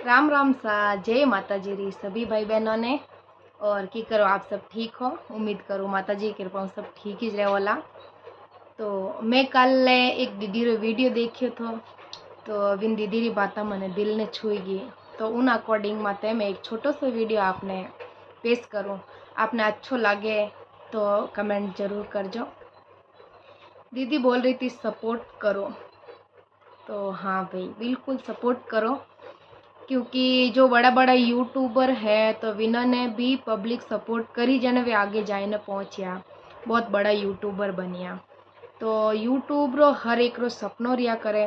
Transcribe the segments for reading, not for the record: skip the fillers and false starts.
राम राम सा जय माता जी री सभी भाई बहनों ने। और की करो आप सब ठीक हो। उम्मीद करूँ माता जी की कृपा सब ठीक ही रहे वाला। तो मैं कल एक दीदी रो वीडियो देखियो तो विन दीदी री बात मैंने दिल ने छुई गई। तो उन अकॉर्डिंग माते मैं एक छोटो सो वीडियो आपने पेश करूँ। आपने अच्छो लगे तो कमेंट जरूर करजो। दीदी बोल रही थी सपोर्ट करो, तो हाँ भाई बिल्कुल सपोर्ट करो, क्योंकि जो बड़ा बड़ा यूट्यूबर है तो विनर ने भी पब्लिक सपोर्ट करी जने वे आगे जाने पहुंचिया, बहुत बड़ा यूट्यूबर बनिया। तो यूट्यूब रो हर एक रो सपनों रिया करे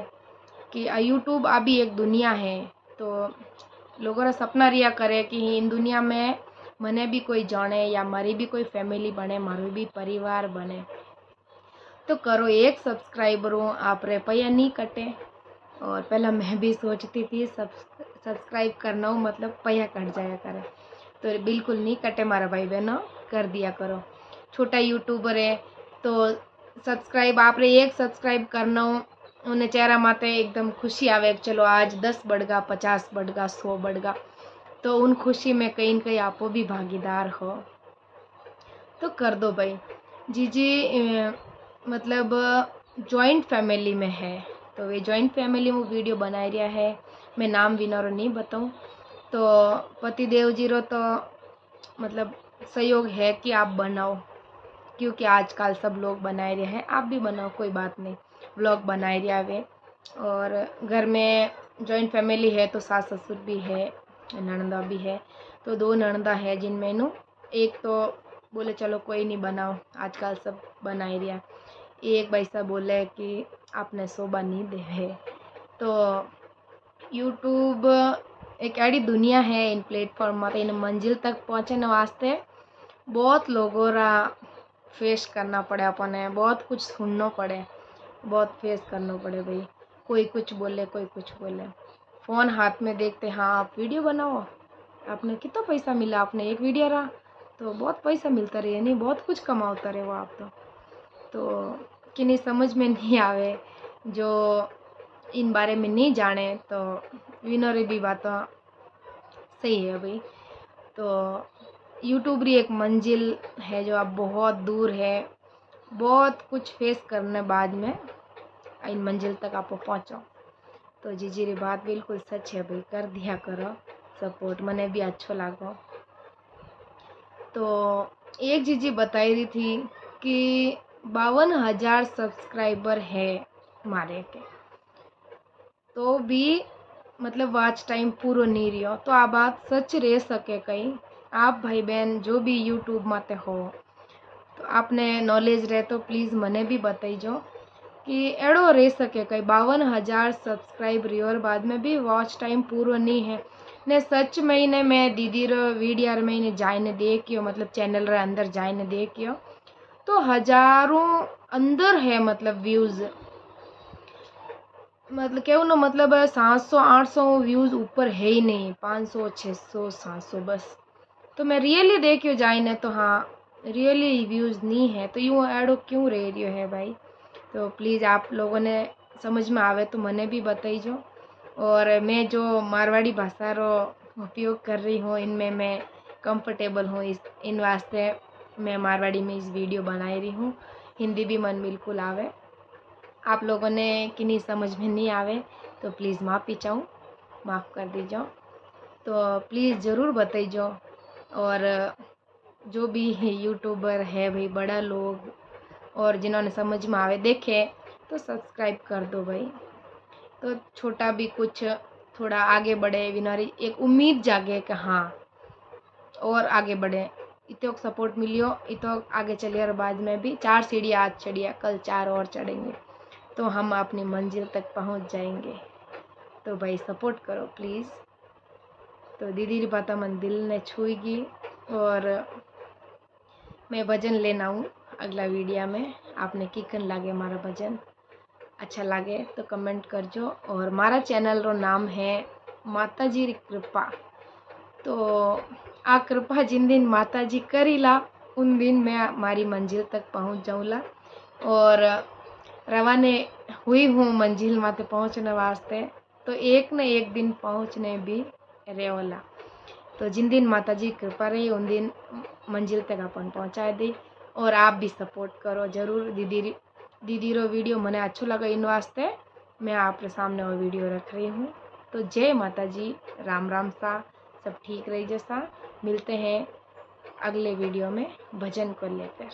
कि आ यूट्यूब अभी एक दुनिया है। तो लोगों रा सपना रिया करे कि इन दुनिया में मने भी कोई जाने या मारी भी कोई फैमिली बने, मारो भी परिवार बने। तो करो एक सब्सक्राइबरों आप रे पैया नहीं कटे। और पहला मैं भी सोचती थी सब्सक्राइब करना हो मतलब पैसा कट जाया करे, तो बिल्कुल नहीं कटे मारा भाई बहनों, कर दिया करो। छोटा यूट्यूबर है तो सब्सक्राइब आप रे एक सब्सक्राइब करना हो, उन्हें चेहरा माते एकदम खुशी आवे, चलो आज 10 बढ़गा, 50 बढ़गा, 100 बढ़गा, तो उन खुशी में कहीं न कहीं आपो भी भागीदार हो। तो कर दो भाई। जीजी मतलब जॉइंट फैमिली में है, तो वे जॉइंट फैमिली में वीडियो बनाई रहा है। मैं नाम विनर नहीं बताऊँ। तो पतिदेव जी रो तो मतलब सहयोग है कि आप बनाओ, क्योंकि आजकल सब लोग बनाए रहे हैं, आप भी बनाओ, कोई बात नहीं। व्लॉग बनाए रहा वे। और घर में जॉइंट फैमिली है तो सास ससुर भी है, ननदा भी है। तो 2 ननदा है जिनमें नु एक तो बोले चलो कोई नहीं बनाओ, आजकल सब बनाए रहा। एक भाई साहब बोले कि आपने शोभा नहीं दे है। तो यूट्यूब एक ऐसी दुनिया है, इन प्लेटफॉर्म में इन मंजिल तक पहुँचने वास्ते बहुत लोगों रा फेस करना पड़े, अपने बहुत कुछ सुनना पड़े, बहुत फेस करना पड़े भाई। कोई कुछ बोले, कोई कुछ बोले। फ़ोन हाथ में देखते हाँ आप वीडियो बनाओ, आपने कितना पैसा मिला, आपने एक वीडियो रहा तो बहुत पैसा मिलता रहे, नहीं बहुत कुछ कमाता रहे वो आप तो कि नहीं समझ में नहीं आवे, जो इन बारे में नहीं जाने तो विनोरी भी बात सही है भाई। तो यूट्यूब री एक मंजिल है जो अब बहुत दूर है, बहुत कुछ फेस करने बाद में इन मंजिल तक आप पहुँचो। तो जीजी री बात बिल्कुल सच है भाई, कर दिया करो सपोर्ट, मने भी अच्छो लागो। तो एक जीजी बताई रही थी कि 52,000 सब्सक्राइबर है मारे के, तो भी मतलब वॉच टाइम पूरा नहीं रियो। तो आ बात सच रह सके कहीं। आप भाई बहन जो भी यूट्यूब माते हो तो आपने नॉलेज रहे तो प्लीज़ मने भी बताइजो कि एड़ो रह सके कहीं 52,000 सब्सक्राइब रियो और बाद में भी वॉच टाइम पूरा नहीं है ने। सच में ही ने मैं दीदी रो वीडियो में ही जाने देखियो, मतलब चैनल रे अंदर जाने देखियो तो हजारों अंदर है, मतलब व्यूज़, मतलब क्या ना, मतलब 700-800 व्यूज़ ऊपर है ही नहीं, 500 600 700 बस। तो मैं रियली देखियो जाइने तो हाँ रियली व्यूज़ नहीं है, तो यूँ एडो क्यों रह रही है भाई। तो प्लीज़ आप लोगों ने समझ में आवे तो मने भी बताइजो। और मैं जो मारवाड़ी भाषा रो उपयोग कर रही हूँ इनमें मैं कंफर्टेबल हूँ, इस इन वास्ते मैं मारवाड़ी में इस वीडियो बना रही हूँ। हिंदी भी मन बिल्कुल आवे। आप लोगों ने कि नहीं समझ में नहीं आवे तो प्लीज़ माफ़ी चाहूँ, माफ़ कर दीजिए। तो प्लीज़ ज़रूर बताइजो। और जो भी यूट्यूबर है भाई बड़ा लोग और जिन्होंने समझ में आवे देखे तो सब्सक्राइब कर दो भाई। तो छोटा भी कुछ थोड़ा आगे बढ़े, विनारी एक उम्मीद जागे कि हाँ और आगे बढ़े। इतो सपोर्ट मिलियो, इतो आगे चलिए और बाद में भी 4 सीढ़ियाँ आज चढ़िया, कल 4 और चढ़ेंगे तो हम अपनी मंजिल तक पहुंच जाएंगे। तो भाई सपोर्ट करो प्लीज़। तो दीदी की बात मन दिल ने छुएगी। और मैं भजन लेना हूँ अगला वीडियो में। आपने किकन लागे मारा भजन, अच्छा लागे तो कमेंट करजो। और मारा चैनल रो नाम है माता जी री कृपा। तो आ कृपा जिन दिन माता जी करीला उन दिन मैं मारी मंजिल तक पहुँच जाऊँला। और रवाने हुई हूँ मंजिल माते पहुँचने वास्ते, तो एक न एक दिन पहुँचने भी रहेला। तो जिन दिन माता जी कृपा रही उन दिन मंजिल तक अपन पहुँचाए दी। और आप भी सपोर्ट करो जरूर। दीदी रो वीडियो मने अच्छो लगा, इन वास्ते मैं आपके सामने वो वीडियो रख रही हूँ। तो जय माता जी, राम राम सा, सब ठीक रही जैसा। मिलते हैं अगले वीडियो में भजन को लेकर।